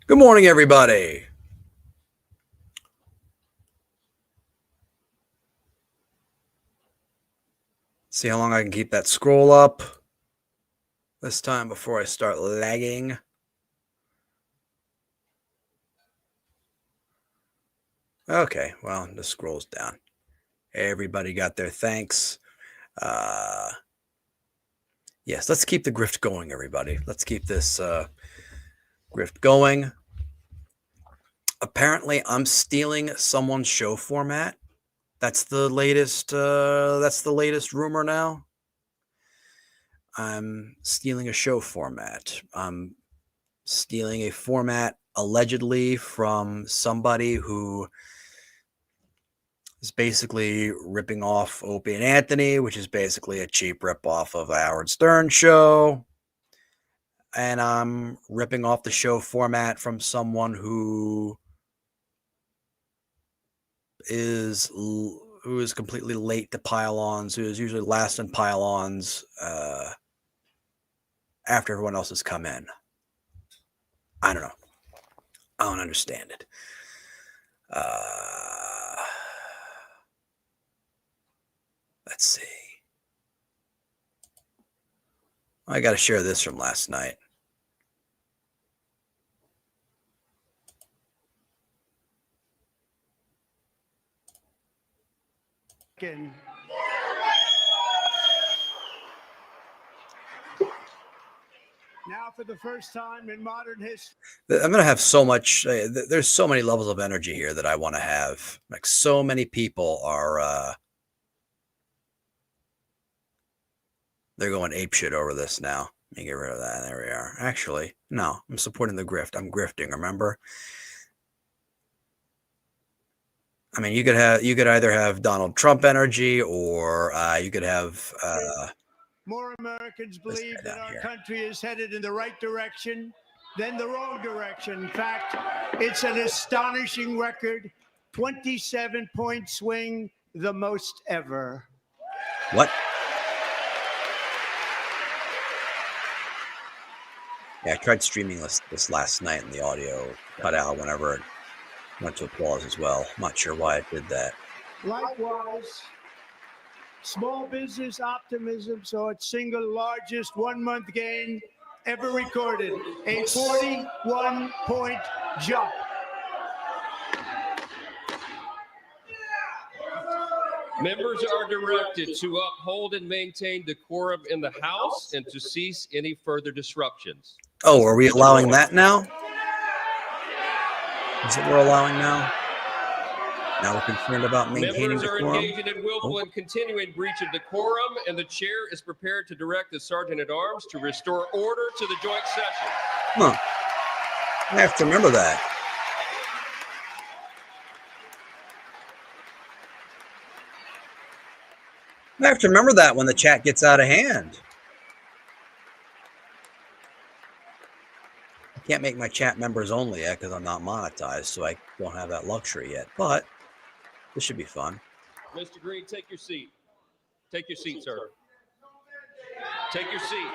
Good morning, everybody. See how long I can keep that scroll up this time before I start lagging. Okay, well, the scroll's down. Everybody got their thanks. Yes, let's keep the grift going, everybody. Let's keep this grift going. Apparently, I'm stealing someone's show format. That's the latest. That's the latest rumor now. I'm stealing a show format. I'm stealing a format allegedly from somebody who is basically ripping off Opie and Anthony, which is basically a cheap ripoff of Howard Stern show. And I'm ripping off the show format from someone who is completely late to pile-ons, who is usually last in pile-ons after everyone else has come in. I don't know. I don't understand it. Let's see. I got to share this from last night. Now, for the first time in modern history, I'm going to have so much. There's so many levels of energy here that I want to have. Like, so many people are. They're going apeshit over this now. Let me get rid of that. There we are. Actually, no, I'm supporting the grift. I'm grifting. Remember. I mean, you could either have Donald Trump energy, or you could have. More Americans believe that our country is headed in the right direction than the wrong direction. In fact, it's an astonishing record, 27-point swing, the most ever. What? Yeah, I tried streaming this last night, and the audio cut out whenever it went to applause as well. I'm not sure why it did that. Likewise, small business optimism saw its single largest one-month gain ever recorded, a 41-point jump. Members are directed to uphold and maintain decorum in the House and to cease any further disruptions. Oh, are we allowing that now? Is it we're allowing now? Now we're concerned about maintaining decorum? Members are engaging in willful and continuing breach of decorum, and the chair is prepared to direct the Sergeant-at-Arms to restore order to the joint session. Huh. I have to remember that. I have to remember that when the chat gets out of hand. I can't make my chat members only yet because I'm not monetized, so I don't have that luxury yet. But this should be fun. Mr. Green, take your seat. Take your seat, sir. Take your seat.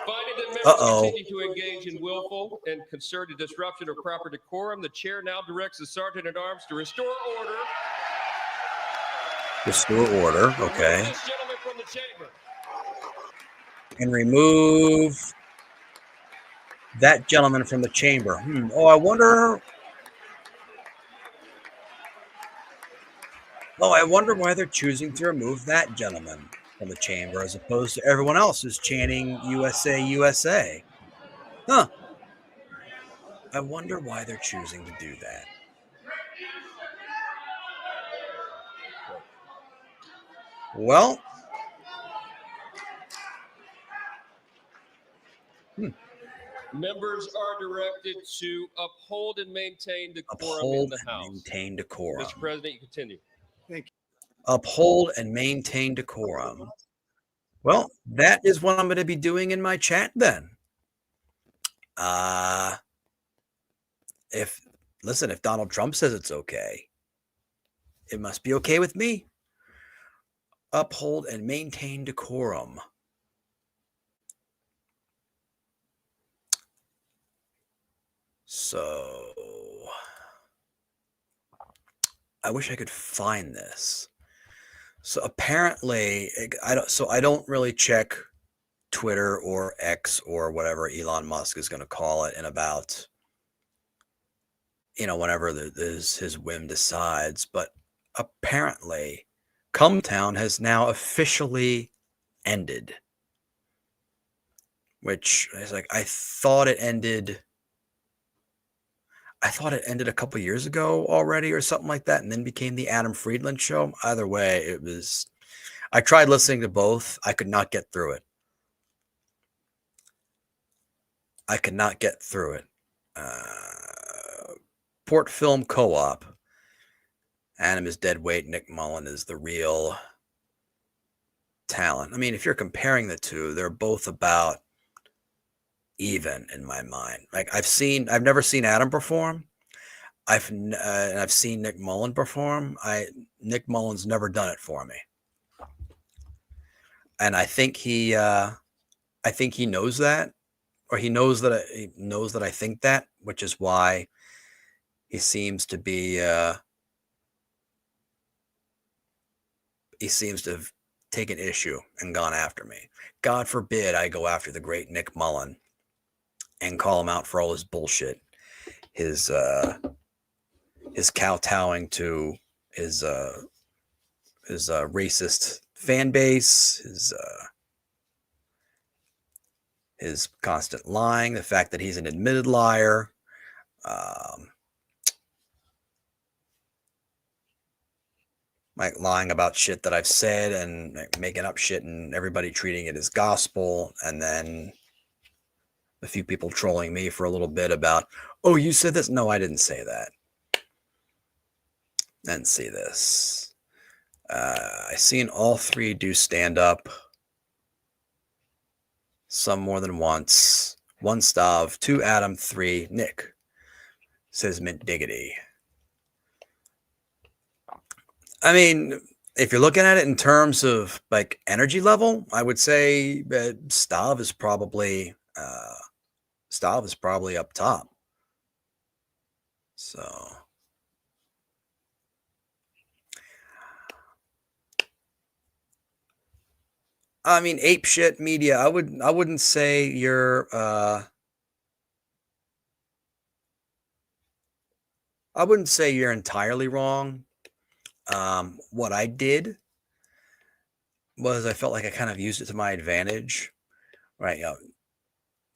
Finding that members continue to engage in willful and concerted disruption of proper decorum, the chair now directs the Sergeant-at-Arms to restore order. Restore order, okay. This gentleman from the chamber. And remove that gentleman from the chamber. Oh, I wonder. Oh, I wonder why they're choosing to remove that gentleman from the chamber as opposed to everyone else who's chanting USA, USA. Huh. I wonder why they're choosing to do that. Well. Members are directed to uphold and maintain decorum in the House. Maintain decorum. Mr. President, you continue. Thank you. Uphold and maintain decorum. Well, that is what I'm going to be doing in my chat then. If Donald Trump says it's okay, it must be okay with me. Uphold and maintain decorum. So I wish I could find this. So apparently, I don't really check Twitter or X or whatever Elon Musk is going to call it in about, whenever his whim decides. But apparently, Cumtown has now officially ended. Which is like, I thought it ended a couple years ago already or something like that, and then became the Adam Friedland show. Either way, I tried listening to both. I could not get through it. Port Film Co-op. Adam is deadweight. Nick Mullen is the real talent. I mean, if you're comparing the two, they're both about even in my mind. Like I've never seen Adam perform. I've seen Nick Mullen perform. Nick Mullen's never done it for me, and I think he knows that, or he knows that I think that, which is why he seems to have taken issue and gone after me. God forbid I go after the great Nick Mullen and call him out for all his bullshit, his kowtowing to his racist fan base, his constant lying, the fact that he's an admitted liar, like lying about shit that I've said and making up shit and everybody treating it as gospel, and then a few people trolling me for a little bit about, oh, you said this. No, I didn't say that. And see this. I seen all three do stand up. Some more than once. 1 Stav, 2 Adam, 3 Nick. Says Mint Diggity. I mean, if you're looking at it in terms of like energy level, I would say that Stav is probably up top. So I mean, ape shit media. I wouldn't say you're entirely wrong. What I did was I felt like I kind of used it to my advantage, right?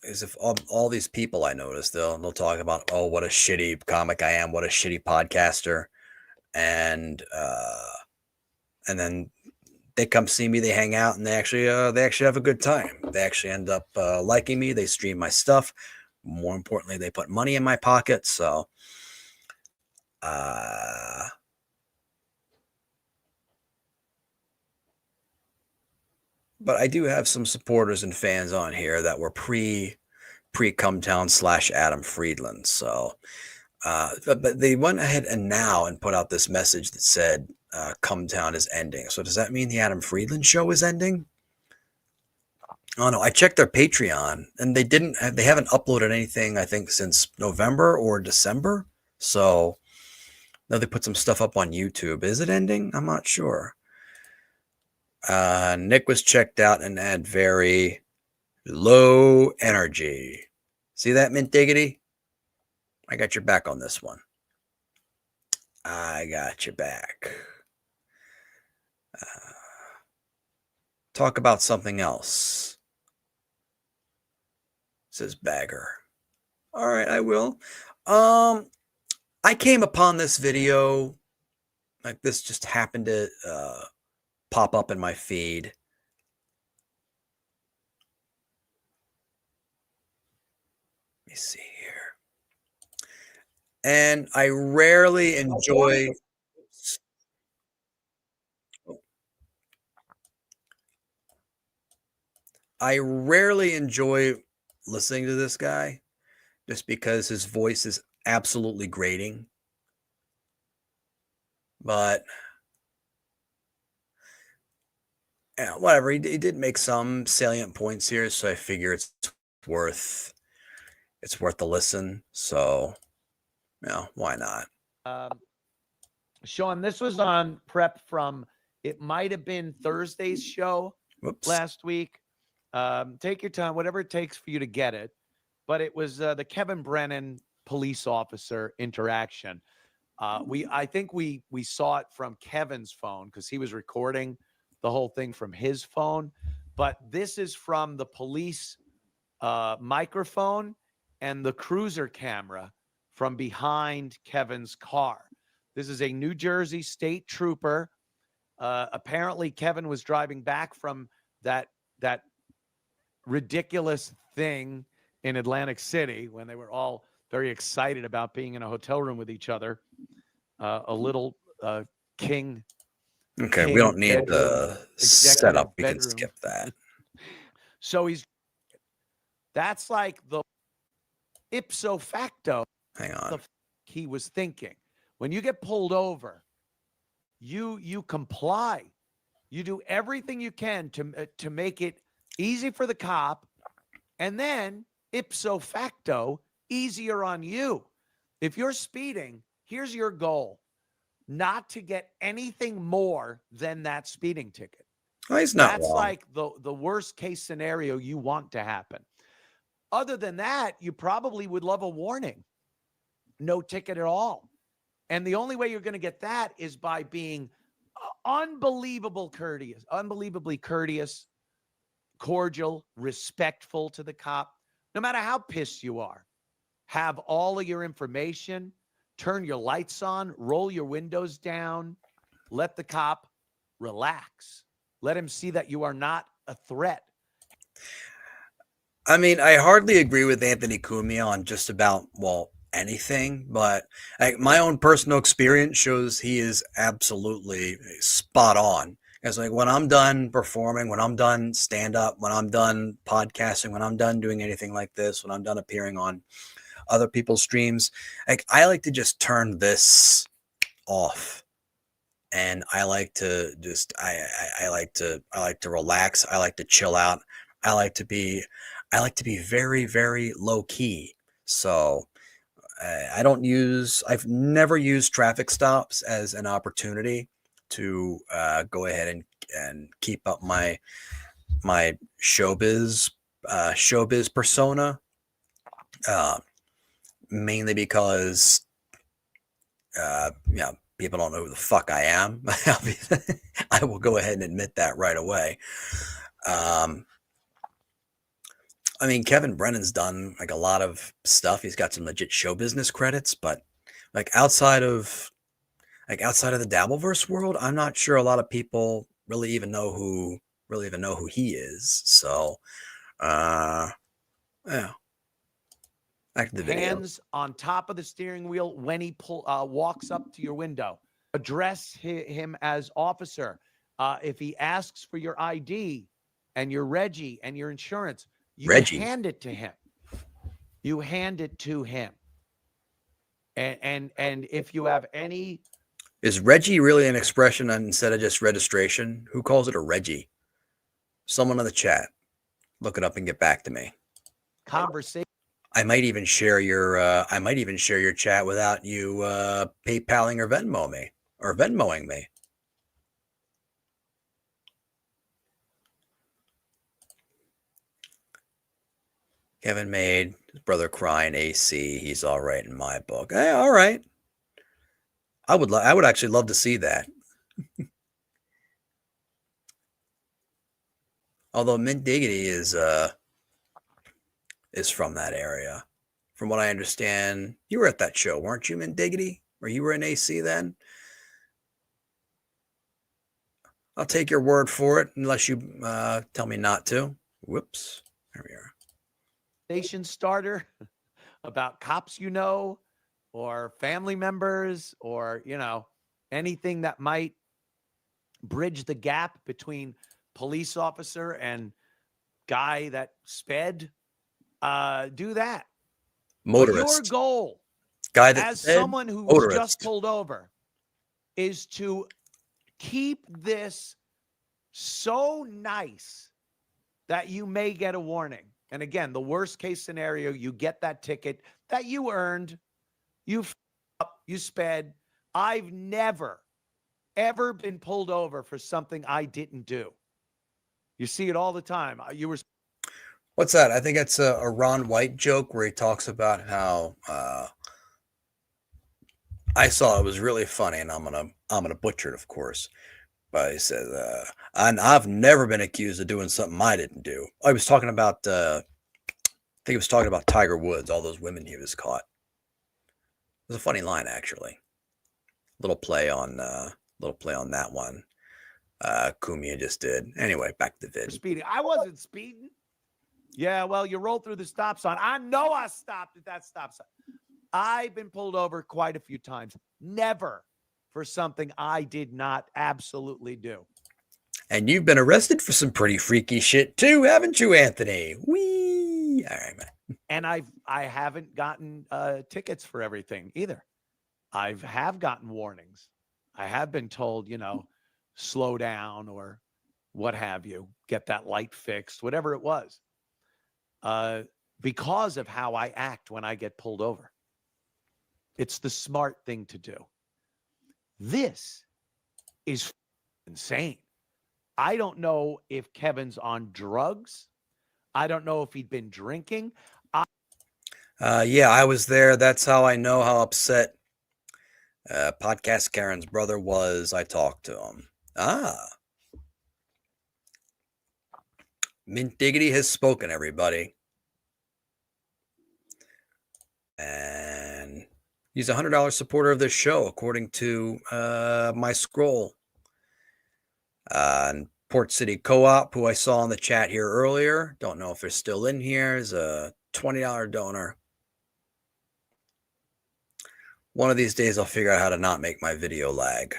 As if all these people I noticed, they'll talk about, oh, what a shitty comic I am, what a shitty podcaster, and then they come see me, they hang out, and they actually have a good time. They actually end up liking me. They stream my stuff. More importantly, they put money in my pocket. So, but I do have some supporters and fans on here that were pre Cumtown / Adam Friedland. So, but they went ahead and put out this message that said Cumtown is ending. So does that mean the Adam Friedland show is ending? Oh no, I checked their Patreon and they haven't uploaded anything, I think, since November or December. So now they put some stuff up on YouTube. Is it ending? I'm not sure. Nick was checked out and had very low energy. See that, Mint Diggity? I got your back on this one. I got your back. Talk about something else, says Bagger. All right, I will. I came upon this video, like this just happened to pop up in my feed. Let me see here. And I rarely enjoy listening to this guy just because his voice is absolutely grating. But yeah, whatever. He did make some salient points here, so I figure it's worth the listen. So Yeah, why not? Sean, this was on prep from, it might have been Thursday's show last week. Take your time, whatever it takes for you to get it. But it was the Kevin Brennan police officer interaction. I think we saw it from Kevin's phone because he was recording the whole thing from his phone. But this is from the police microphone and the cruiser camera from behind Kevin's car. This is a New Jersey state trooper. Apparently, Kevin was driving back from that ridiculous thing in Atlantic City when they were all very excited about being in a hotel room with each other. A little king. Okay, king we don't need bedroom, the setup. We can bedroom. skip that. So that's like the ipso facto. Hang on. He was thinking. When you get pulled over, you comply. You do everything you can to make it easy for the cop, and then ipso facto, easier on you. If you're speeding, here's your goal: not to get anything more than that speeding ticket. Oh, he's not That's wrong. like the worst case scenario you want to happen. Other than that, you probably would love a warning. No ticket at all. And the only way you're going to get that is by being unbelievably courteous, cordial, respectful to the cop. No matter how pissed you are, have all of your information, turn your lights on, roll your windows down, let the cop relax. Let him see that you are not a threat. I mean, I hardly agree with Anthony Cumia on just about, anything, but my own personal experience shows he is absolutely spot on. It's like when I'm done performing, when I'm done stand up, when I'm done podcasting, when I'm done doing anything like this, when I'm done appearing on other people's streams, I like to just turn this off. And I like to just, I like to relax. I like to chill out. I like to be very, very low key. So I've never used traffic stops as an opportunity to go ahead and keep up my showbiz persona, mainly because people don't know who the fuck I am. I will go ahead and admit that right away. I mean, Kevin Brennan's done a lot of stuff. He's got some legit show business credits, but outside of the Dabbleverse world, I'm not sure a lot of people really even know who he is. So, yeah. Back to the video. Hands on top of the steering wheel when he walks up to your window. Address him as officer. If he asks for your ID and your Reggie and your insurance, you hand it to him. You hand it to him. And if you have any... Is Reggie really an expression instead of just registration? Who calls it a Reggie? Someone in the chat. Look it up and get back to me. Conversation. I might even share your chat without you PayPaling or Venmoing me. Kevin made his brother cry in AC. He's all right in my book. Hey, all right. I would actually love to see that. Although Mint Diggity is from that area. From what I understand, you were at that show, weren't you, Mint Diggity? Or you were in AC then? I'll take your word for it unless you tell me not to. Whoops. There we are. Station starter about cops or family members or, anything that might bridge the gap between police officer and guy that sped. Do that. Motorist. But your goal, guy that as sped, someone who was motorist. just pulled over, is to keep this so nice that you may get a warning. And again, the worst case scenario, you get that ticket that you earned. You You sped. I've never, ever been pulled over for something I didn't do. You see it all the time. You were. What's that? I think it's a Ron White joke where he talks about how I saw it was really funny, and I'm gonna butcher it, of course. But he said, I've never been accused of doing something I didn't do. I was talking about, I think he was talking about Tiger Woods, all those women he was caught. It was a funny line, actually. Little play on that one. Cumia just did. Anyway, back to the vid. Speeding. I wasn't speeding. Yeah, well, you rolled through the stop sign. I know I stopped at that stop sign. I've been pulled over quite a few times. Never for something I did not absolutely do. And you've been arrested for some pretty freaky shit too, haven't you, Anthony? Whee! All right, man. And I haven't gotten tickets for everything either. I have gotten warnings. I have been told, slow down or what have you, get that light fixed, whatever it was. Because of how I act when I get pulled over. It's the smart thing to do. This is insane. I don't know if Kevin's on drugs. I don't know if he'd been drinking. Yeah, I was there. That's how I know how upset Podcast Karen's brother was. I talked to him. Mint Diggity has spoken, everybody. And he's a $100 supporter of this show, according to my scroll. And Port City Co-op, who I saw in the chat here earlier, don't know if they're still in here, is a $20 donor. One of these days, I'll figure out how to not make my video lag.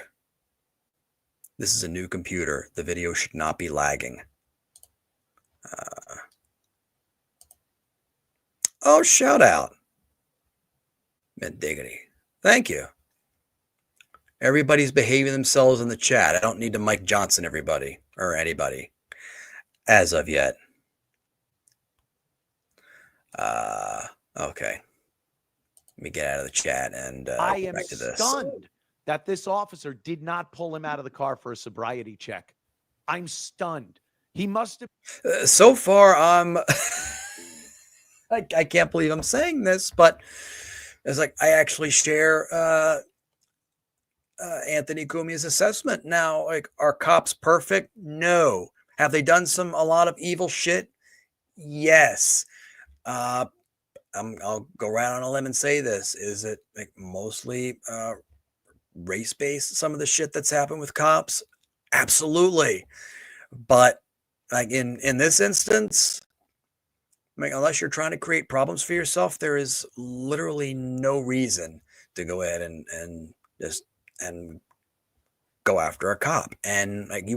This is a new computer. The video should not be lagging. Oh, shout out. Mint Diggity. Thank you. Everybody's behaving themselves in the chat. I don't need to Mike Johnson everybody or anybody as of yet. Okay. Let me get out of the chat and I am back to this. stunned that this officer did not pull him out of the car for a sobriety check. I'm stunned. He must have. So far, I can't believe I'm saying this, but it's like I actually share Anthony Cumia's assessment. Now, like, are cops perfect? No. Have they done a lot of evil shit? Yes. I'll go right on a limb and say this. Is it like mostly race-based, some of the shit that's happened with cops? Absolutely. But like in this instance, I mean, unless you're trying to create problems for yourself, there is literally no reason to go ahead and go after a cop. And like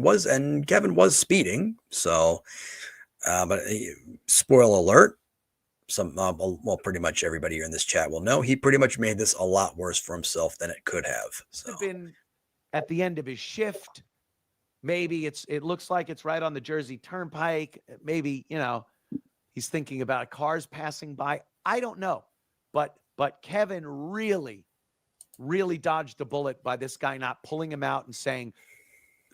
Kevin was speeding. So, but spoiler alert, well, pretty much everybody here in this chat will know he pretty much made this a lot worse for himself than it could have. So, been at the end of his shift. Maybe it looks like it's right on the Jersey Turnpike. Maybe, he's thinking about cars passing by. I don't know. But Kevin really, really dodged a bullet by this guy not pulling him out and saying,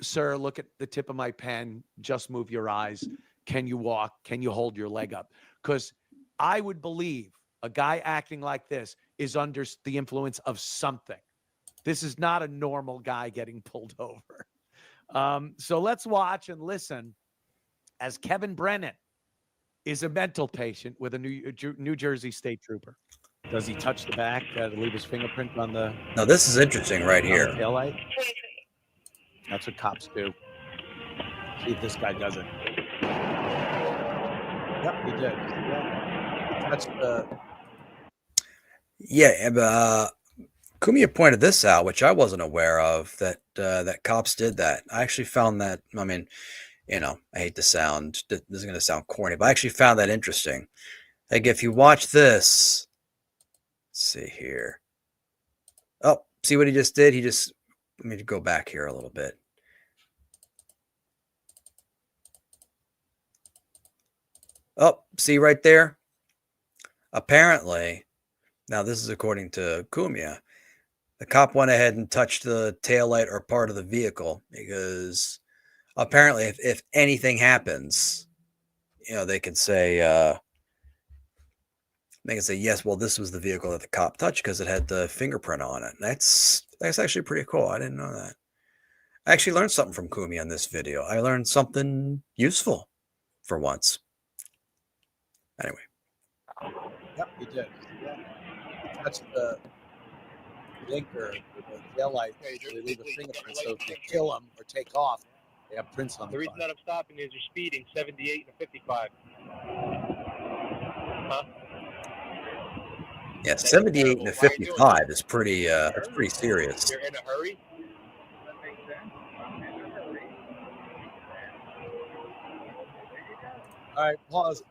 "Sir, look at the tip of my pen. Just move your eyes. Can you walk? Can you hold your leg up?" Because I would believe a guy acting like this is under the influence of something. This is not a normal guy getting pulled over. So let's watch and listen as Kevin Brennan is a mental patient with a New Jersey state trooper. Does he touch the back to leave his fingerprint on the... Now, this is interesting right here. Taillight? That's what cops do. See if this guy does it. Yep, he did. That's the... Yeah, Cumia pointed this out, which I wasn't aware of, that that cops did that. I actually found that, I mean, I hate to sound, this is going to sound corny, but I actually found that interesting. Like, if you watch this, let's see here. Oh, see what he just did? Let me go back here a little bit. Oh, see right there? Apparently, now this is according to Cumia, the cop went ahead and touched the taillight or part of the vehicle because apparently if anything happens, they can say, yes, well, this was the vehicle that the cop touched because it had the fingerprint on it. That's actually pretty cool. I didn't know that. I actually learned something from Kumi on this video. I learned something useful for once. Anyway. Yep, you did. Yeah. That's the blinker with the tail light. They leave a fingerprint, so if you kill them or take off, they have prints on the reason that I'm stopping is you're speeding 78 and 55. Huh? Yeah, 78 and a 55 is pretty. That's pretty serious. You're in a hurry. All right, pause.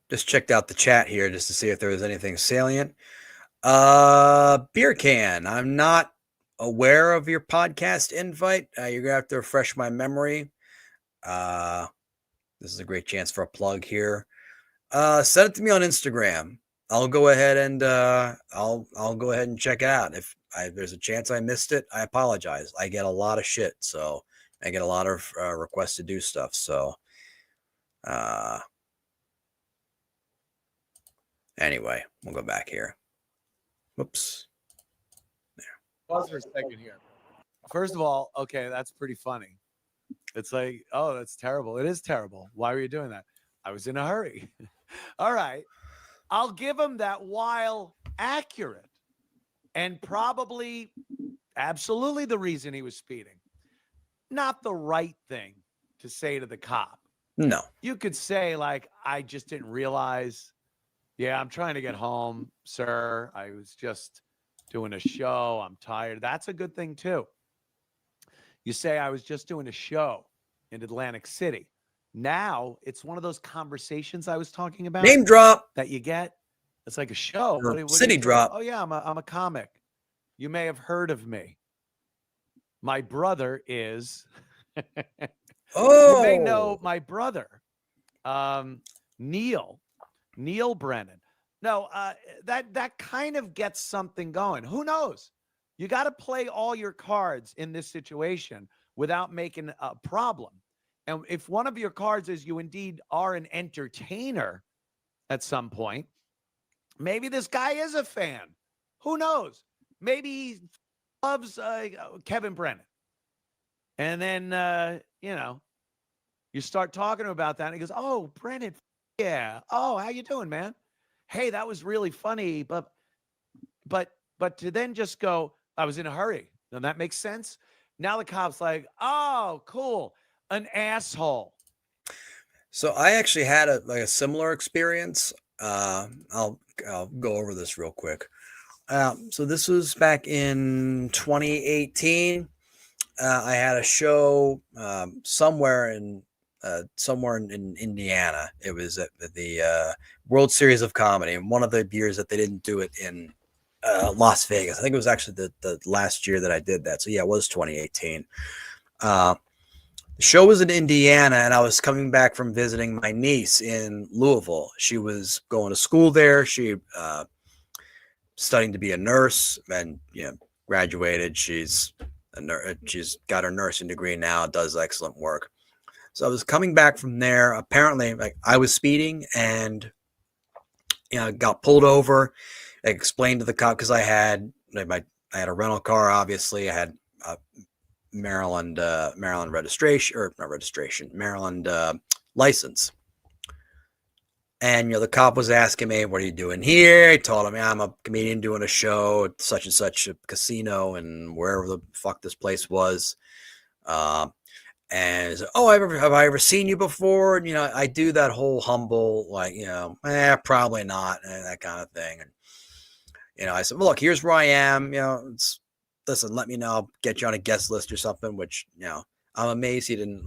Just checked out the chat here just to see if there was anything salient. Beer can. I'm not aware of your podcast invite. You're gonna have to refresh my memory. This is a great chance for a plug here. Send it to me on Instagram. I'll go ahead and I'll go ahead and check it out. If there's a chance I missed it, I apologize. I get a lot of shit, so I get a lot of requests to do stuff. So, anyway, we'll go back here. Whoops. There. Pause for a second here. First of all, okay, that's pretty funny. It's like, oh, that's terrible. It is terrible. Why were you doing that? I was in a hurry. All right. I'll give him that while accurate and probably absolutely the reason he was speeding. Not the right thing to say to the cop. No. You could say, like, I just didn't realize. Yeah, I'm trying to get home, sir. I was just doing a show. I'm tired. That's a good thing, too. You say, I was just doing a show in Atlantic City. Now, it's one of those conversations I was talking about. Name drop. That you get. It's like a show. What city drop. Oh, yeah, I'm a comic. You may have heard of me. My brother is. Oh. You may know my brother, Neil Brennan. No, that kind of gets something going. Who knows? You got to play all your cards in this situation without making a problem. And if one of your cards is you indeed are an entertainer at some point, maybe this guy is a fan. Who knows? Maybe he loves Kevin Brennan. And then, you start talking about that and he goes, oh, Brennan, yeah. Oh, how you doing, man? Hey, that was really funny. But to then just go, I was in a hurry. Does that make sense? Now the cop's like, oh, cool. An asshole. So I actually had a similar experience. I'll go over this real quick. So this was back in 2018. I had a show somewhere in Indiana. It was at the World Series of Comedy, and one of the years that they didn't do it in Las Vegas. I think it was actually the last year that I did that. So yeah, it was 2018. The show was in Indiana, and I was coming back from visiting my niece in Louisville. She was going to school there. She studying to be a nurse, and graduated. She's she's got her nursing degree now. Does excellent work. So I was coming back from there. Apparently, like, I was speeding and got pulled over. I explained to the cop because I had a rental car. Obviously, I had Maryland registration, or not registration, Maryland license. And the cop was asking me, "What are you doing here?" I told him, "I'm a comedian doing a show at such and such a casino and wherever the fuck this place was." And he said, "Oh, have I ever seen you before?" And I do that whole humble, like, probably not, and that kind of thing. And I said, "Well, look, here's where I am. Listen, let me know. I'll get you on a guest list or something." Which, I'm amazed he didn't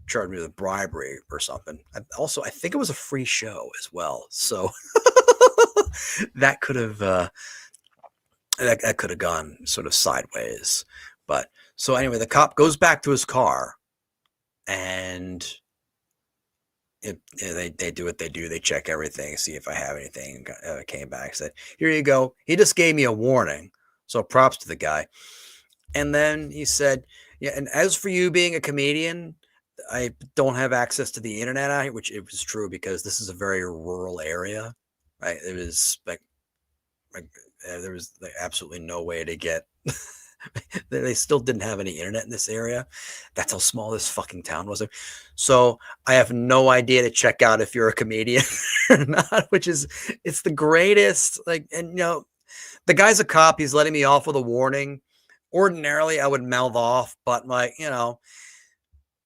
charge me with bribery or something. I think it was a free show as well, so that could have that could have gone sort of sideways. But so anyway, the cop goes back to his car and They do what they do. They check everything, see if I have anything. Came back, said, "Here you go." He just gave me a warning, so props to the guy. And then he said, "Yeah, and as for you being a comedian, I don't have access to the internet out here," which it was true because this is a very rural area. Right? It was like there was like absolutely no way to get. They still didn't have any internet in this area. That's how small this fucking town was. So I have no idea to check out if you're a comedian or not, which is, it's the greatest. Like, and the guy's a cop. He's letting me off with a warning. Ordinarily, I would mouth off, but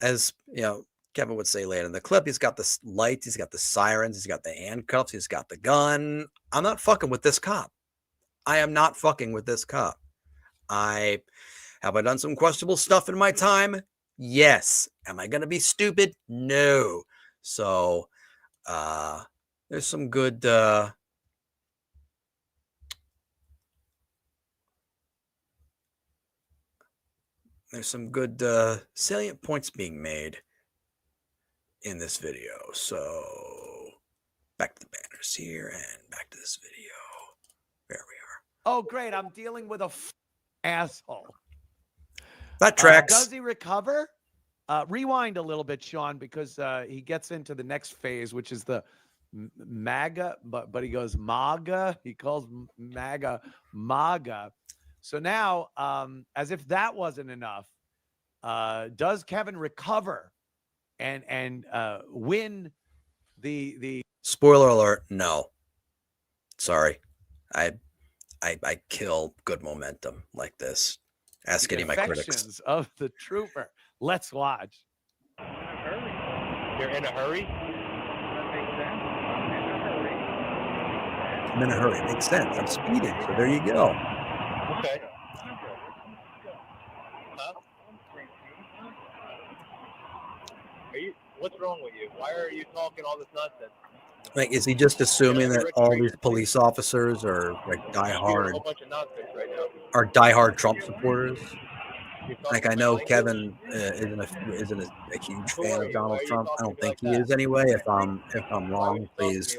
as Kevin would say later in the clip, he's got the lights, he's got the sirens, he's got the handcuffs, he's got the gun. I'm not fucking with this cop. I am not fucking with this cop. Have I done some questionable stuff in my time? Yes. Am I going to be stupid? No. So, there's some good, there's some good, salient points being made in this video. So back to the banners here and back to this video. There we are. Oh, great. I'm dealing with a asshole. That tracks. Does he recover? Rewind a little bit, Sean, because he gets into the next phase, which is the MAGA, but he goes MAGA. He calls MAGA MAGA. So now, as if that wasn't enough, does Kevin recover and win the Spoiler alert? No. Sorry, I kill good momentum like this. Ask any of my critics. Of the trooper. Let's watch. You're in a hurry? I'm in a hurry. It makes sense. I'm speeding, so there you go. Okay. Huh? What's wrong with you? Why are you talking all this nonsense? Like, is he just assuming that all these police officers are like diehard, are diehard Trump supporters? Like, I know Kevin isn't a huge fan of Donald Trump. I don't think he is anyway. If I'm wrong, please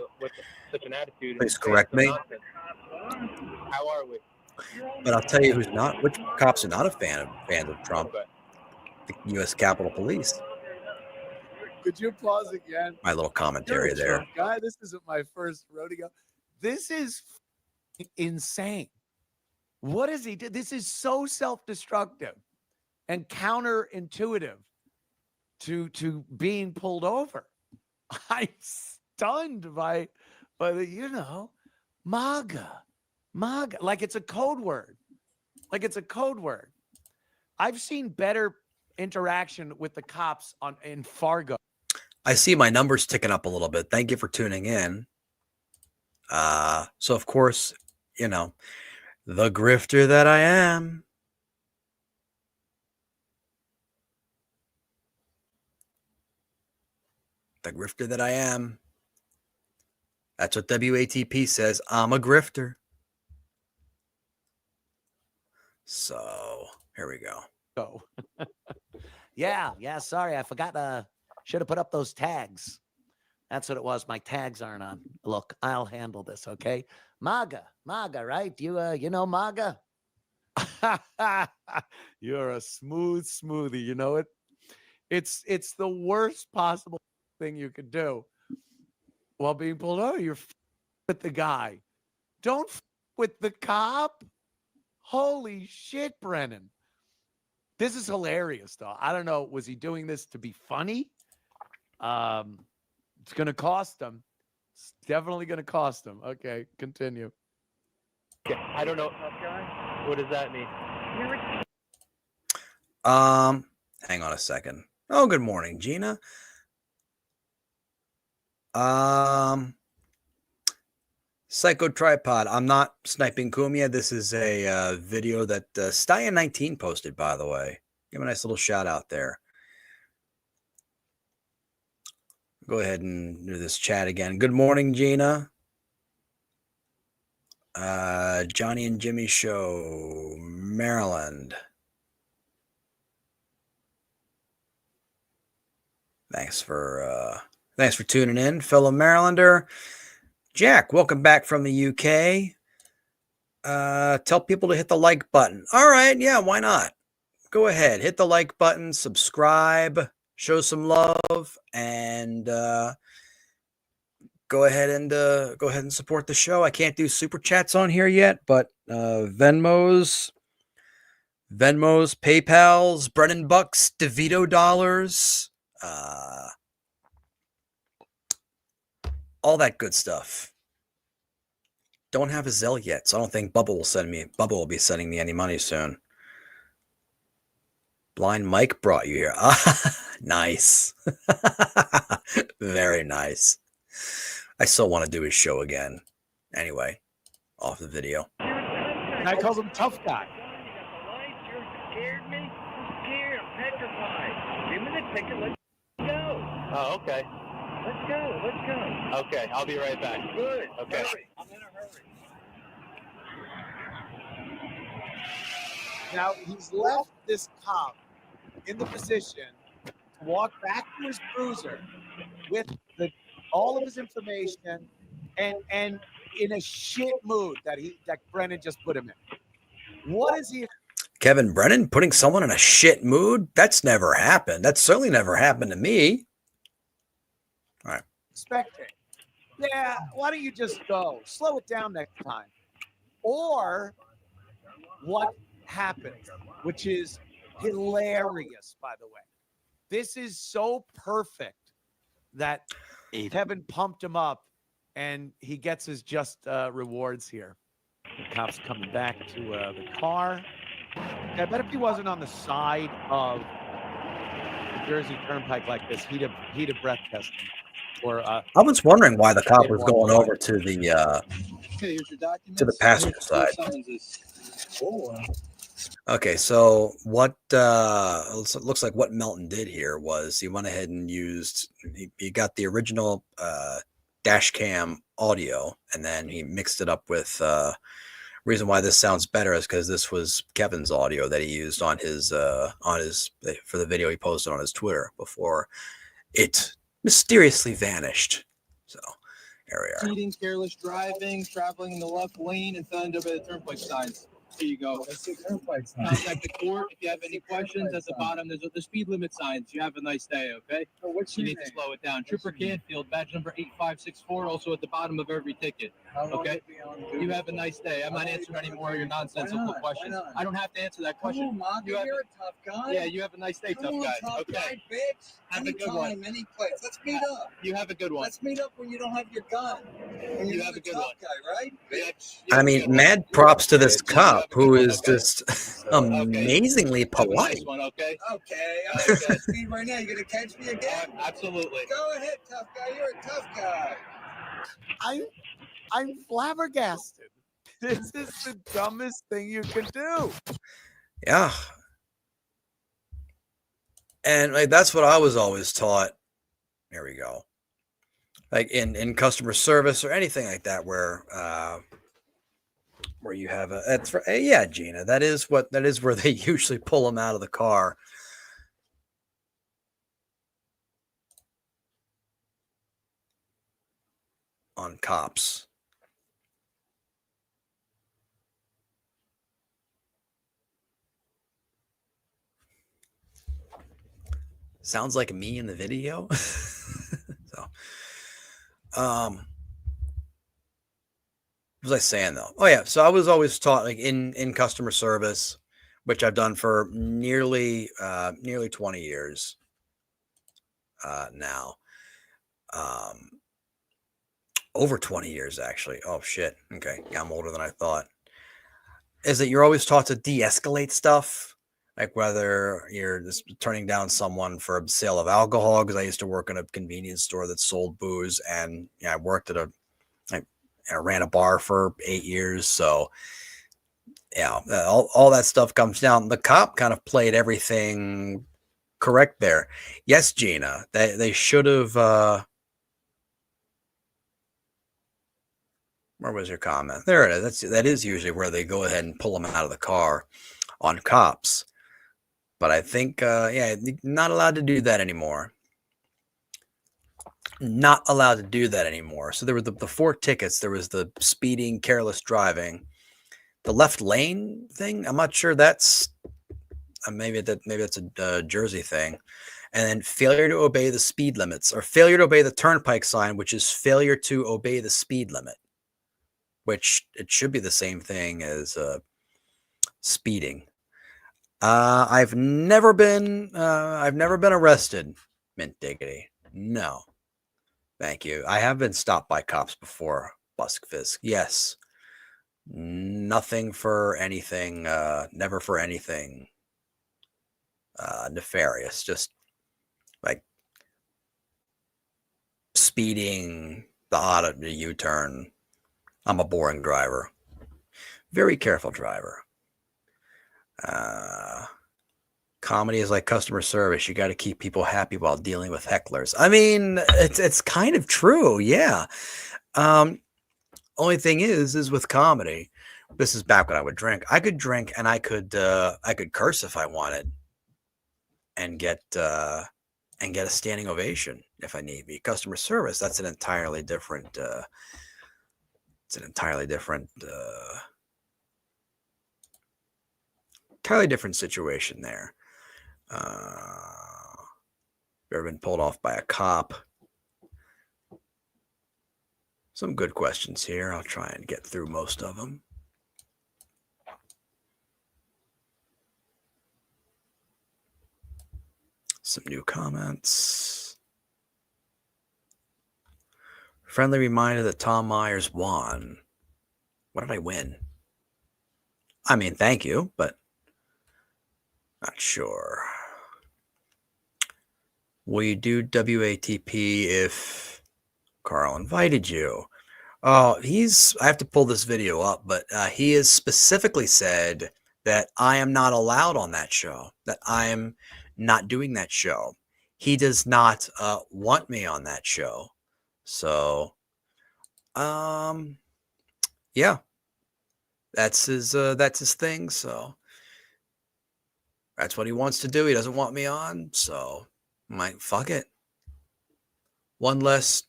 correct me. How are we? But I'll tell you who's not. Which cops are not fans of Trump? The U.S. Capitol Police. Could you pause again? My little commentary there. Trump guy, this isn't my first rodeo. This is insane. What does he do? This is so self-destructive and counterintuitive to being pulled over. I'm stunned by the, MAGA, like it's a code word. I've seen better interaction with the cops in Fargo. I see my numbers ticking up a little bit. Thank you for tuning in. So of course, the grifter that I am. The grifter that I am. That's what WATP says. I'm a grifter. So here we go. Oh, yeah. Sorry, I forgot. Should have put up those tags. That's what it was. My tags aren't on. Look, I'll handle this. Okay, MAGA, right? You know MAGA. You're a smoothie. You know it. It's the worst possible thing you could do while being pulled over. You're with the guy. Don't with the cop. Holy shit, Brennan. This is hilarious, though. I don't know. Was he doing this to be funny? It's going to cost him. It's definitely going to cost him. Okay, continue. I don't know. What does that mean? Hang on a second. Oh, good morning, Gina. Psycho Tripod. I'm not sniping Kumia. This is a video that Stallion19 posted, by the way. Give him a nice little shout out there. Go ahead and do this chat again. Good morning, Gina. Johnny and Jimmy Show, Maryland. Thanks for Thanks for tuning in, fellow Marylander. Jack, welcome back from the UK. Tell people to hit the like button. All right, yeah, why not? Go ahead, hit the like button, subscribe, show some love, and go ahead and support the show. I can't do super chats on here yet, but Venmos, PayPals, Brennan Bucks, DeVito dollars, all that good stuff. Don't have a Zelle yet, so I don't think Bubba will be sending me any money soon. Blind Mike brought you here. Nice. Very nice. I still want to do his show again. Anyway, off the video. And I called him tough guy. You scared me? I'm scared. I'm petrified. Give me the ticket. Let's go. Oh, okay. Let's go. Let's go. Okay, I'll be right back. Good. Okay. Hurry. I'm in a hurry. Now, he's left this cop in the position to walk back to his cruiser with all of his information and in a shit mood that Brennan just put him in. What is he? Kevin Brennan putting someone in a shit mood? That's never happened. That's certainly never happened to me. All right. Expecting? Yeah, why don't you just go? Slow it down next time. Or what happened, which is hilarious, by the way. This is so perfect that Kevin pumped him up and he gets his just rewards here. The cop's coming back to the car. I bet if he wasn't on the side of the Jersey Turnpike like this, he'd have breath tested. Or I was wondering why the cop was going over to the passenger side. Okay, so what looks like what Melton did here was he went ahead and he got the original dash cam audio, and then he mixed it up with reason why this sounds better is because this was Kevin's audio that he used on his for the video he posted on his Twitter before it mysteriously vanished. So here we are. Speeding, careless driving, traveling in the left lane, and signed up by the turnpike signs. There you go. That's the turnpike sign. Contact the court if you have any questions. At the bottom, there's the speed limit signs. You have a nice day, okay? Oh, what's You your need name? to slow it down. Trooper Canfield, badge number 8564, also at the bottom of every ticket. How long Okay. will you be on duty You have a for? nice day. I'm not answering any more of your nonsensical Why not? questions. Why not? I don't have to answer that Come question. on, Mom. You have You're a tough guy. Yeah, you have a nice day, Come tough on, guy. tough Okay. guy, bitch. Have a good one. Anytime, any place. Let's meet up. You have a good one. Let's meet up when you don't have your gun. When You you're have the a good tough one. guy, right? Bitch. You I have a mean, good one. mad props to this You have a cop good who one, is okay? just amazingly Have a polite. nice one, okay? Okay, I'm at that speed right now. You gonna catch me again? Absolutely. Go ahead, tough guy. You're a tough guy. I'm flabbergasted. This is the dumbest thing you can do. Yeah. And like that's what I was always taught. There we go. Like in customer service or anything like that, where you have yeah, Gina, that is where they usually pull them out of the car. On cops. Sounds like me in the video. So, what was I saying though? Oh yeah, so I was always taught like in customer service, which I've done for nearly 20 years now. Over 20 years actually. Oh shit. Okay, yeah, I'm older than I thought. Is that you're always taught to de-escalate stuff. Like whether you're just turning down someone for a sale of alcohol, because I used to work in a convenience store that sold booze, and I worked at I ran a bar for 8 years. So yeah, all that stuff comes down. The cop kind of played everything correct there. Yes, Gina, they should have. Where was your comment? There it is. That is usually where they go ahead and pull them out of the car on cops. But I think, yeah, not allowed to do that anymore. not allowed to do that anymore. So there were the 4 tickets. There was the speeding, careless driving, the left lane thing. I'm not sure that's maybe that's a Jersey thing, and then failure to obey the speed limits or failure to obey the turnpike sign, which is failure to obey the speed limit, which it should be the same thing as speeding. I've never been arrested. Mint diggity. No. Thank you. I have been stopped by cops before, Buskfisk. Yes. Nothing for anything, never for anything nefarious. Just like speeding, the odd U-turn. I'm a boring driver. Very careful driver. Comedy is like customer service. You got to keep people happy while dealing with hecklers. I mean, it's kind of true. Yeah. Only thing is with comedy, this is back when I would drink. I could drink and I could curse if I wanted and get a standing ovation if I need be. Customer service, that's an entirely different entirely different situation there. Ever been pulled off by a cop? Some good questions here. I'll try and get through most of them. Some new comments. Friendly reminder that Tom Myers won. What did I win? I mean, thank you, but not sure. Will you do WATP if Carl invited you? Oh, I have to pull this video up, but he has specifically said that I am not allowed on that show, that I am not doing that show. He does not want me on that show. So, yeah, that's his thing. So that's what he wants to do. He doesn't want me on. So I'm like, fuck it. One less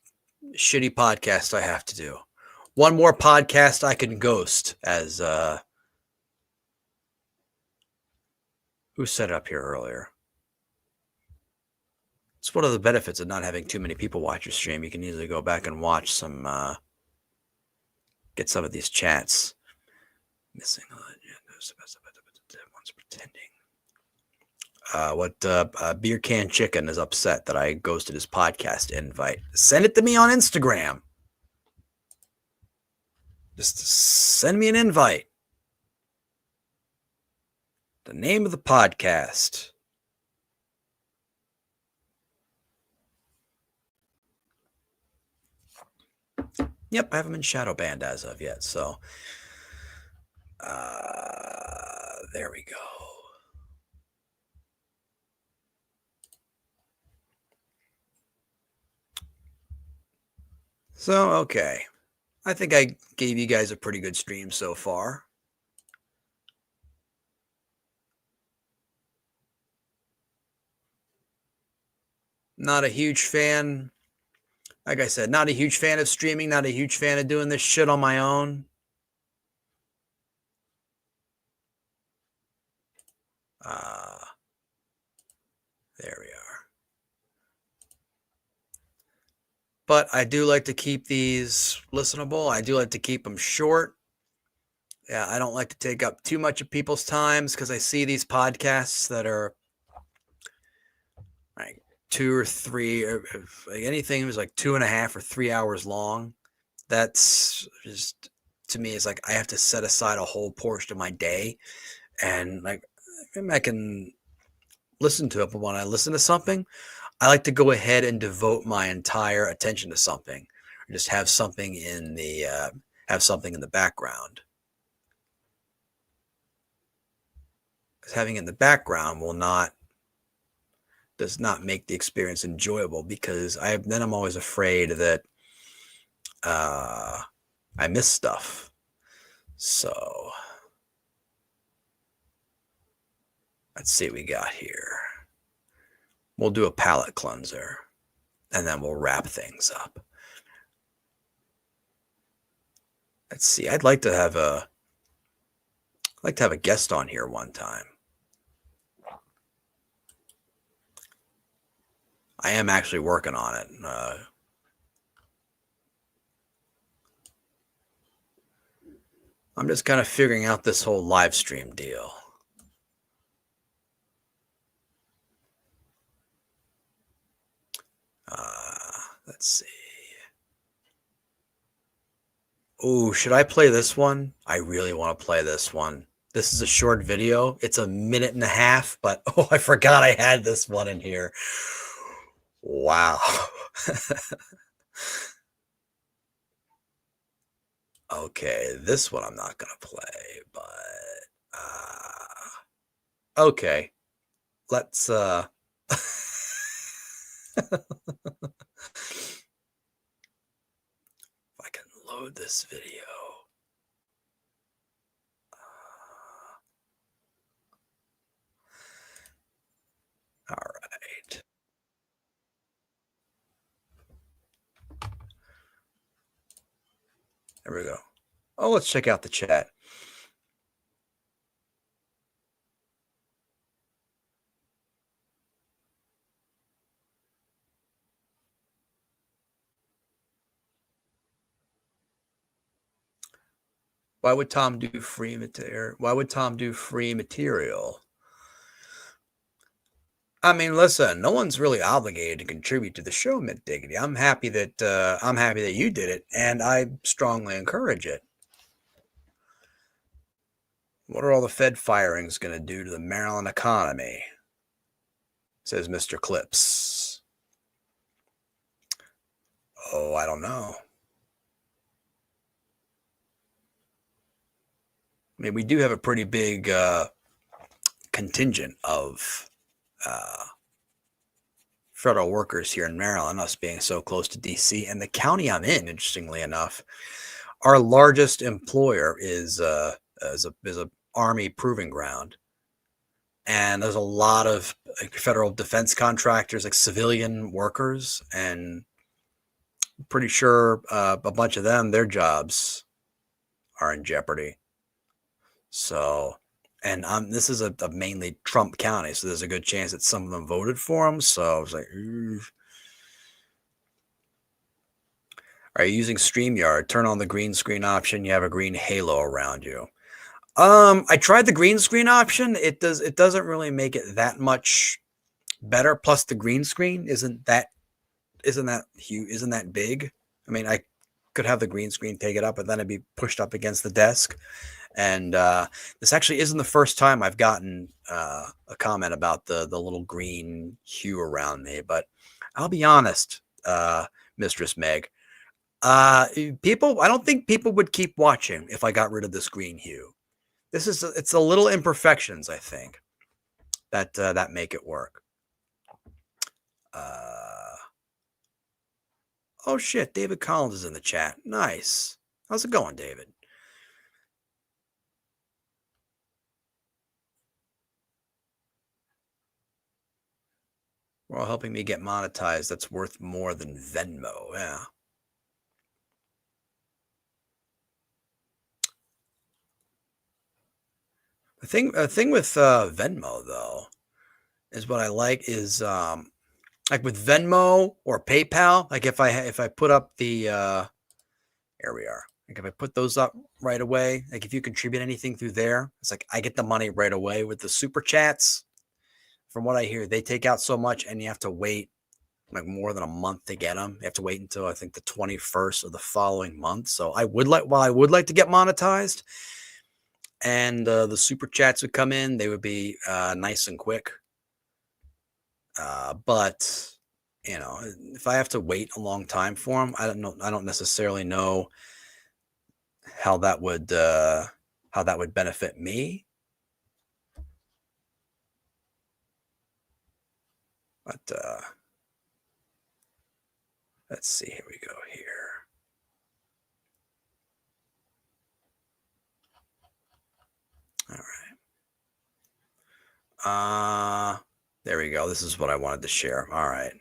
shitty podcast I have to do. One more podcast I can ghost as who set it up here earlier? It's one of the benefits of not having too many people watch your stream. You can easily go back and watch some get some of these chats. Missing one's pretending. Beer Can Chicken is upset that I ghosted his podcast invite. Send it to me on Instagram. Just send me an invite. The name of the podcast. Yep, I haven't been shadow banned as of yet. So there we go. So, okay. I think I gave you guys a pretty good stream so far. Not a huge fan. Like I said, not a huge fan of streaming, not a huge fan of doing this shit on my own. There we are. But I do like to keep these listenable. I do like to keep them short. Yeah, I don't like to take up too much of people's times because I see these podcasts that are like 2 or 3, or like anything that was like 2.5 or 3 hours long. That's just, to me, it's like I have to set aside a whole portion of my day, and like I can listen to it, but when I listen to something, I like to go ahead and devote my entire attention to something, or just have something in the background. Because having it in the background does not make the experience enjoyable, because I'm always afraid that I miss stuff. So let's see what we got here. We'll do a palette cleanser. and then we'll wrap things up. Let's see. I'd like to have a guest on here one time. I am actually working on it. I'm just kind of figuring out this whole live stream deal. Let's see. Oh, should I play this one? I really want to play this one. This is a short video. It's 1.5 minutes, but oh, I forgot I had this one in here. Wow. Okay, this one I'm not going to play, but okay. Let's if I can load this video. All right. There we go. Oh, let's check out the chat. Why would Tom do free material? Why would Tom do free material? I mean, listen, no one's really obligated to contribute to the show, Mint Diggity. I'm happy that you did it, and I strongly encourage it. What are all the Fed firings going to do to the Maryland economy? Says Mr. Clips. Oh, I don't know. I mean, we do have a pretty big contingent of federal workers here in Maryland, us being so close to DC, and the county I'm in, interestingly enough, our largest employer is a Army proving ground, and there's a lot of federal defense contractors, like civilian workers, and I'm pretty sure a bunch of them, their jobs are in jeopardy. So, and this is a mainly Trump county, so there's a good chance that some of them voted for him. So I was like, are you using StreamYard? Turn on the green screen option. You have a green halo around you. I tried the green screen option. It doesn't really make it that much better. Plus, the green screen isn't that huge, isn't that big. I mean, I could have the green screen take it up, but then it'd be pushed up against the desk. And this actually isn't the first time I've gotten a comment about the little green hue around me. But I'll be honest, Mistress Meg, I don't think people would keep watching if I got rid of this green hue. It's the little imperfections, I think, that make it work. Oh shit, David Collins is in the chat. Nice. How's it going, David? Well, helping me get monetized, that's worth more than Venmo. Yeah. The thing with Venmo though is what I like is like with Venmo or PayPal. Like if I put up the here we are. Like if I put those up right away, like if you contribute anything through there, it's like I get the money right away. With the super chats, from what I hear, they take out so much, and you have to wait like more than a month to get them. You have to wait until I think the 21st of the following month. So I would like to get monetized, and the super chats would come in, they would be nice and quick. But you know, if I have to wait a long time for them, I don't necessarily know how that would benefit me. But let's see. Here we go. Here. All right. There we go. This is what I wanted to share. All right.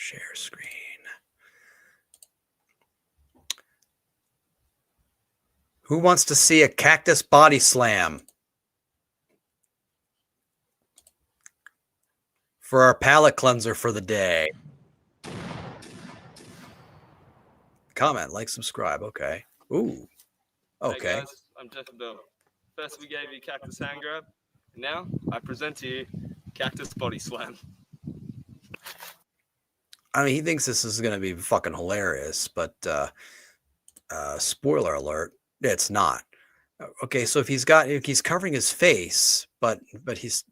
Share screen. Who wants to see a cactus body slam? For our palate cleanser for the day. Comment, like, subscribe. Okay. Ooh. Okay. Hey guys, I'm Jeff Bill. First we gave you Cactus Hand Grab, and now I present to you Cactus Body Slam. I mean, he thinks this is going to be fucking hilarious, but spoiler alert, it's not. Okay, so if he's covering his face, but he's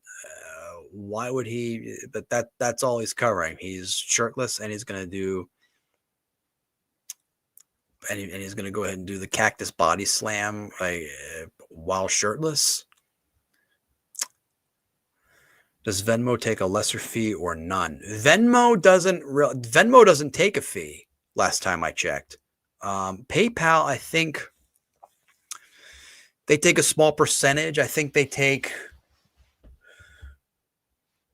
why would he? But that's all he's covering. He's shirtless, and he's going to do. And he's going to go ahead and do the cactus body slam while shirtless. Does Venmo take a lesser fee or none? Venmo doesn't take a fee. Last time I checked, PayPal, I think they take a small percentage. I think they take.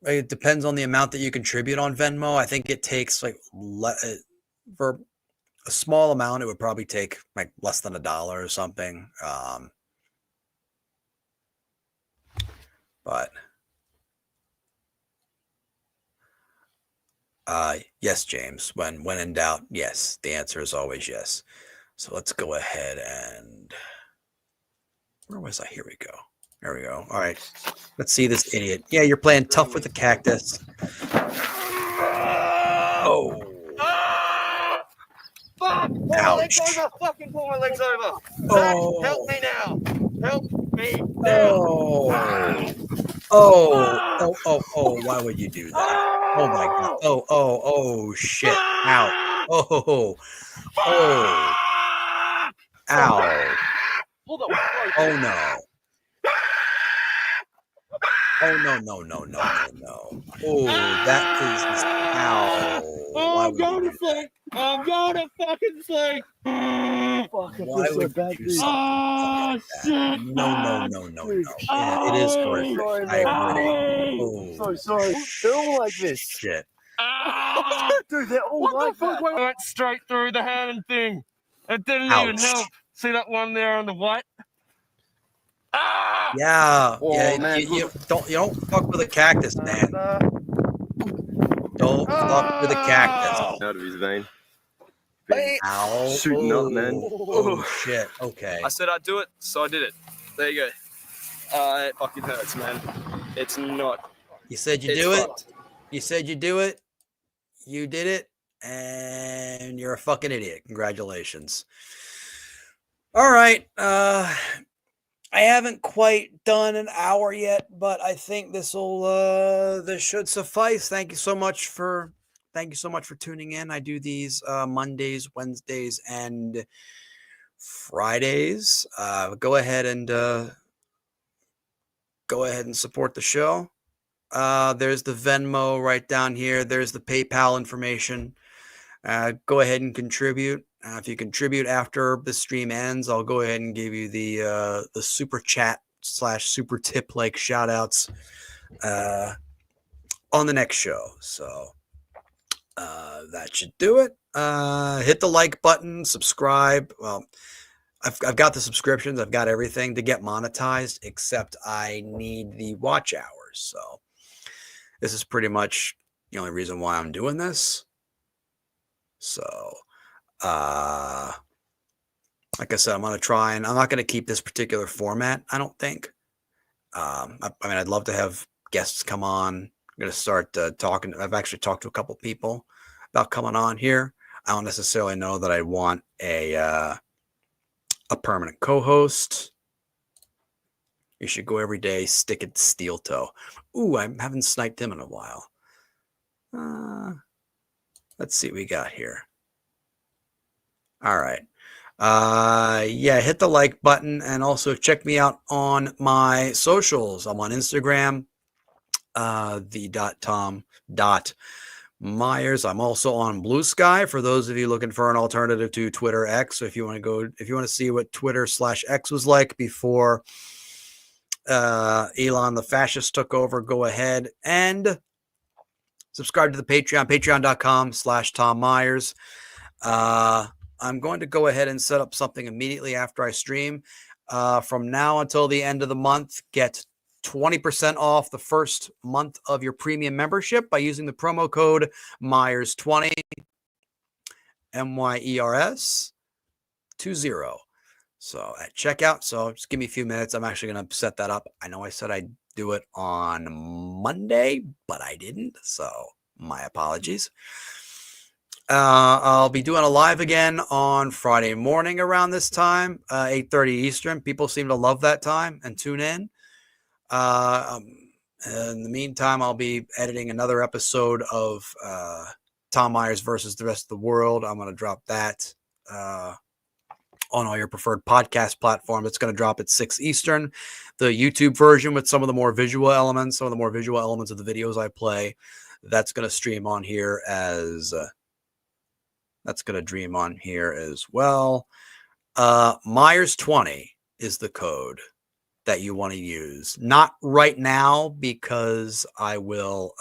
It depends on the amount that you contribute on Venmo. I think it takes for a small amount, it would probably take like less than $1 or something. But yes, James, when in doubt, yes, the answer is always yes. So let's go ahead and where was I? Here we go. There we go. All right. Let's see this idiot. Yeah, you're playing tough with the cactus. Oh. Fuck! Pull my legs over! Fucking pull my legs over! Oh. Zach, help me now! Help me now! Oh, why would you do that? Oh my god. Oh, shit. Ow. Oh. Ow. Hold up. Oh no. Oh no. Oh, that is ow. I'm going to sleep. I'm going to fucking sleep. Why would you do something like that? No. Yeah, it is horrific. I agree. Oh, sorry. They're all like this. Shit. Dude, they're all What like the fuck? that. I went straight through the hand thing. It didn't even Ouch. help. See that one there on the white? Yeah. Oh, Yeah. man. You don't fuck with a cactus, man. Don't fuck with a cactus. Out of his vein. Ow. Shooting up, man. Oh, shit. Okay. I said I'd do it, so I did it. There you go. It fucking hurts, man. It's not. You said you It's do it. fucked. You said you do it. You did it. And you're a fucking idiot. Congratulations. All right. I haven't quite done an hour yet, but I think this should suffice. Thank you so much for tuning in. I do these Mondays, Wednesdays, and Fridays. Go ahead and support the show. There's the Venmo right down here. There's the PayPal information. Go ahead and contribute. If you contribute after the stream ends, I'll go ahead and give you the super chat / super tip like shout outs on the next show. So that should do it. Hit the like button, subscribe. Well, I've got the subscriptions. I've got everything to get monetized, except I need the watch hours. So this is pretty much the only reason why I'm doing this. So like I said, I'm going to try, and I'm not going to keep this particular format, I don't think. I mean, I'd love to have guests come on. I'm going to start talking. I've actually talked to a couple people about coming on here. I don't necessarily know that I want a permanent co-host. You should go every day, stick it to steel toe. Ooh, I haven't sniped him in a while. Let's see what we got here. All right. Yeah, hit the like button, and also check me out on my socials. I'm on Instagram, the.tom.myers. I'm also on Blue Sky for those of you looking for an alternative to Twitter X. So if you want to see what Twitter /X was like before Elon the fascist took over, go ahead and subscribe to the Patreon, patreon.com/Tom Myers. I'm going to go ahead and set up something immediately after I stream. From now until the end of the month, get 20% off the first month of your premium membership by using the promo code Myers20, MYERS20. So at checkout, so just give me a few minutes. I'm actually going to set that up. I know I said I'd do it on Monday, but I didn't. So my apologies. I'll be doing a live again on Friday morning around this time, 8:30 Eastern. People seem to love that time and tune in. In the meantime, I'll be editing another episode of Tom Myers versus the rest of the world. I'm going to drop that on all your preferred podcast platforms. It's going to drop at 6 Eastern. The YouTube version with some of the more visual elements, of the videos I play, that's going to stream on here as well. Myers20 is the code that you want to use. Not right now, because I will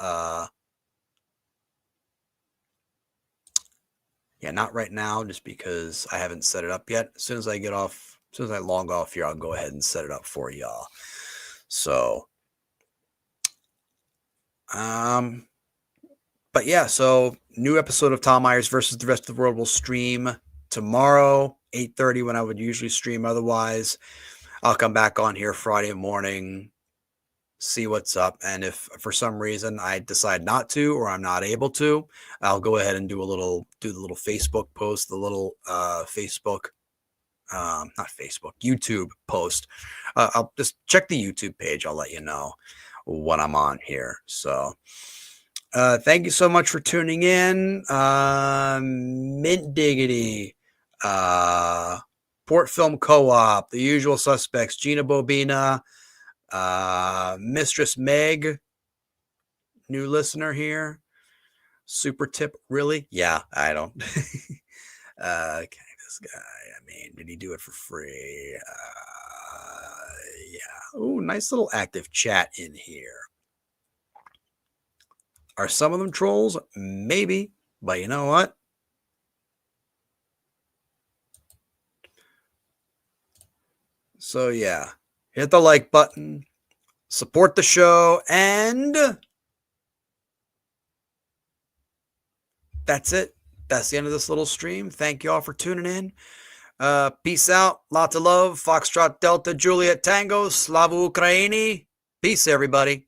not right now, just because I haven't set it up yet. As soon as I log off here, I'll go ahead and set it up for y'all. So but yeah, so new episode of Tom Myers versus the rest of the world will stream tomorrow, 8:30, when I would usually stream. Otherwise, I'll come back on here Friday morning, see what's up. And if for some reason I decide not to, or I'm not able to, I'll go ahead and do the little Facebook post, the little YouTube post. I'll just check the YouTube page. I'll let you know when I'm on here. So thank you so much for tuning in. Mint Diggity, Port Film Co-op, The Usual Suspects, Gina Bobina, Mistress Meg, new listener here. Super tip, really? Yeah, I don't. Okay, this guy, I mean, did he do it for free? Yeah. Oh, nice little active chat in here. Are some of them trolls? Maybe, but you know what? So yeah, hit the like button, support the show, and that's it. That's the end of this little stream. Thank you all for tuning in. Peace out. Lots of love. Foxtrot Delta Juliet Tango. Slava Ukraini. Peace, everybody.